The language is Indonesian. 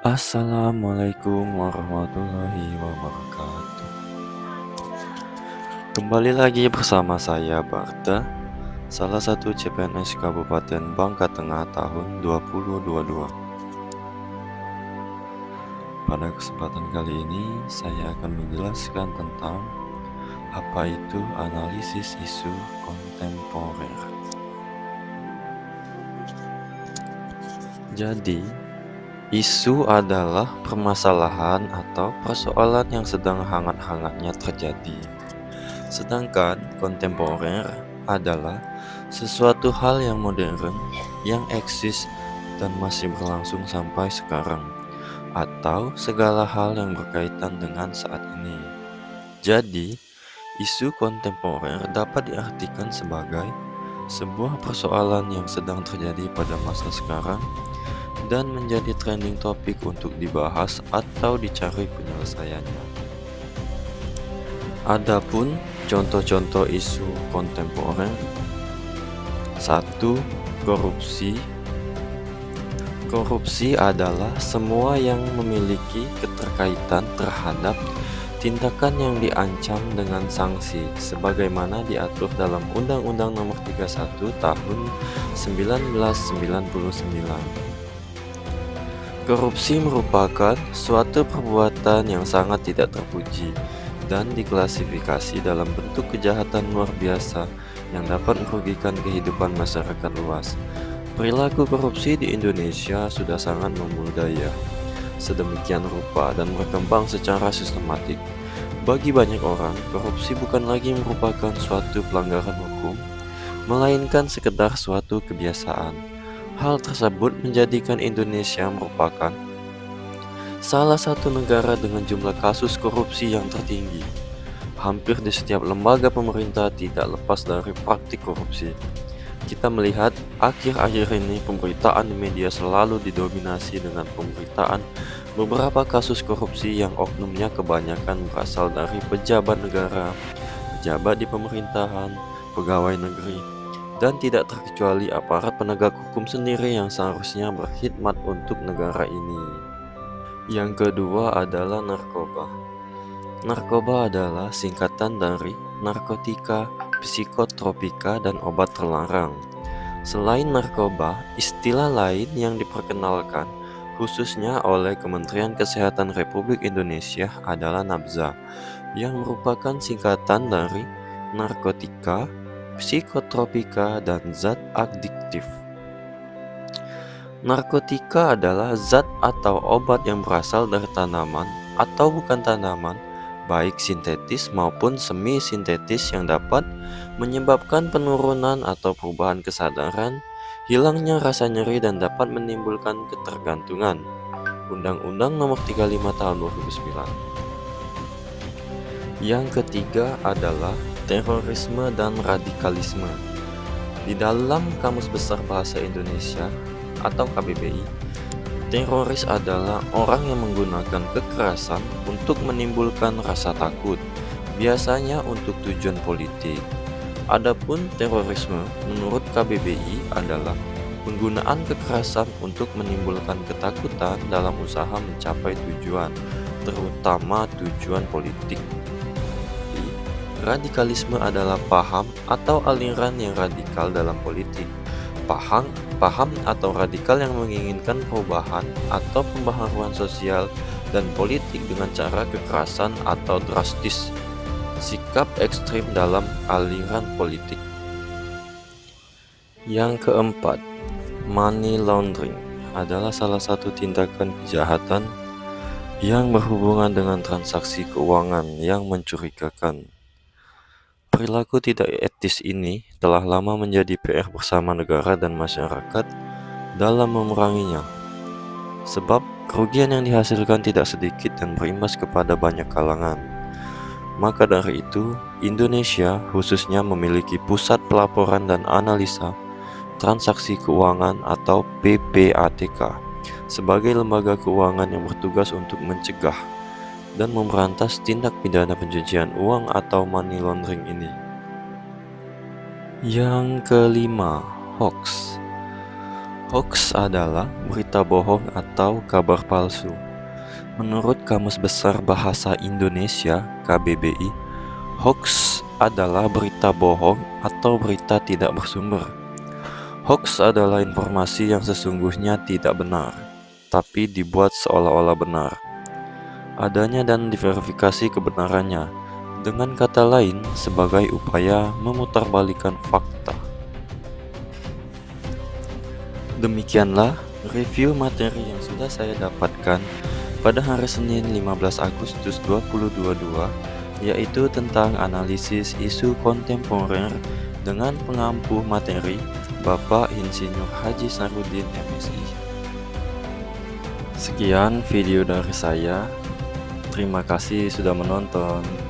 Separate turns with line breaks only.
Assalamualaikum warahmatullahi wabarakatuh. Kembali lagi bersama saya Barta, salah satu CPNS Kabupaten Bangka Tengah tahun 2022. Pada kesempatan kali ini saya akan menjelaskan tentang apa itu analisis isu kontemporer. Jadi, isu adalah permasalahan atau persoalan yang sedang hangat-hangatnya terjadi. Sedangkan kontemporer adalah sesuatu hal yang modern, yang eksis dan masih berlangsung sampai sekarang, atau segala hal yang berkaitan dengan saat ini. Jadi, isu kontemporer dapat diartikan sebagai sebuah persoalan yang sedang terjadi pada masa sekarang dan menjadi trending topik untuk dibahas atau dicari penyelesaiannya. Adapun contoh-contoh isu kontemporer: 1. Korupsi. Korupsi adalah semua yang memiliki keterkaitan terhadap tindakan yang diancam dengan sanksi sebagaimana diatur dalam Undang-Undang Nomor 31 Tahun 1999. Korupsi merupakan suatu perbuatan yang sangat tidak terpuji dan diklasifikasi dalam bentuk kejahatan luar biasa yang dapat merugikan kehidupan masyarakat luas. Perilaku korupsi di Indonesia sudah sangat membudaya sedemikian rupa dan berkembang secara sistematik. Bagi banyak orang, korupsi bukan lagi merupakan suatu pelanggaran hukum, melainkan sekedar suatu kebiasaan. Hal tersebut menjadikan Indonesia merupakan salah satu negara dengan jumlah kasus korupsi yang tertinggi. Hampir di setiap lembaga pemerintah tidak lepas dari praktik korupsi. Kita melihat akhir-akhir ini pemberitaan di media selalu didominasi dengan pemberitaan beberapa kasus korupsi yang oknumnya kebanyakan berasal dari pejabat negara, pejabat di pemerintahan, pegawai negeri, dan tidak terkecuali aparat penegak hukum sendiri yang seharusnya berkhidmat untuk negara ini. Yang kedua adalah narkoba. Narkoba adalah singkatan dari narkotika, psikotropika, dan obat terlarang. Selain narkoba, istilah lain yang diperkenalkan khususnya oleh Kementerian Kesehatan Republik Indonesia adalah NABZA, yang merupakan singkatan dari narkotika, psikotropika, dan zat adiktif. Narkotika adalah zat atau obat yang berasal dari tanaman atau bukan tanaman, baik sintetis maupun semi-sintetis, yang dapat menyebabkan penurunan atau perubahan kesadaran, hilangnya rasa nyeri, dan dapat menimbulkan ketergantungan. Undang-Undang Nomor 35 Tahun 2009. Yang ketiga adalah terorisme dan radikalisme. Di dalam Kamus Besar Bahasa Indonesia atau KBBI, teroris adalah orang yang menggunakan kekerasan untuk menimbulkan rasa takut, biasanya untuk tujuan politik. Adapun terorisme menurut KBBI adalah penggunaan kekerasan untuk menimbulkan ketakutan dalam usaha mencapai tujuan, terutama tujuan politik. Radikalisme adalah paham atau aliran yang radikal dalam politik. Paham atau radikal yang menginginkan perubahan atau pembaharuan sosial dan politik dengan cara kekerasan atau drastis. Sikap ekstrim dalam aliran politik. Yang keempat, money laundering adalah salah satu tindakan kejahatan yang berhubungan dengan transaksi keuangan yang mencurigakan. Perilaku tidak etis ini telah lama menjadi PR bersama negara dan masyarakat dalam memeranginya, sebab kerugian yang dihasilkan tidak sedikit dan berimbas kepada banyak kalangan. Maka dari itu, Indonesia khususnya memiliki Pusat Pelaporan dan Analisa Transaksi Keuangan atau PPATK sebagai lembaga keuangan yang bertugas untuk mencegah dan memberantas tindak pidana pencucian uang atau money laundering ini. Yang kelima, hoax. Hoax adalah berita bohong atau kabar palsu. Menurut Kamus Besar Bahasa Indonesia (KBBI), hoax adalah berita bohong atau berita tidak bersumber. Hoax adalah informasi yang sesungguhnya tidak benar, tapi dibuat seolah-olah benar. Adanya dan diverifikasi kebenarannya, dengan kata lain, sebagai upaya memutarbalikkan fakta. Demikianlah review materi yang sudah saya dapatkan pada hari Senin 15 Agustus 2022, yaitu tentang analisis isu kontemporer dengan pengampu materi Bapak Insinyur Haji Sarudin MSI. Sekian video dari saya. Terima kasih sudah menonton.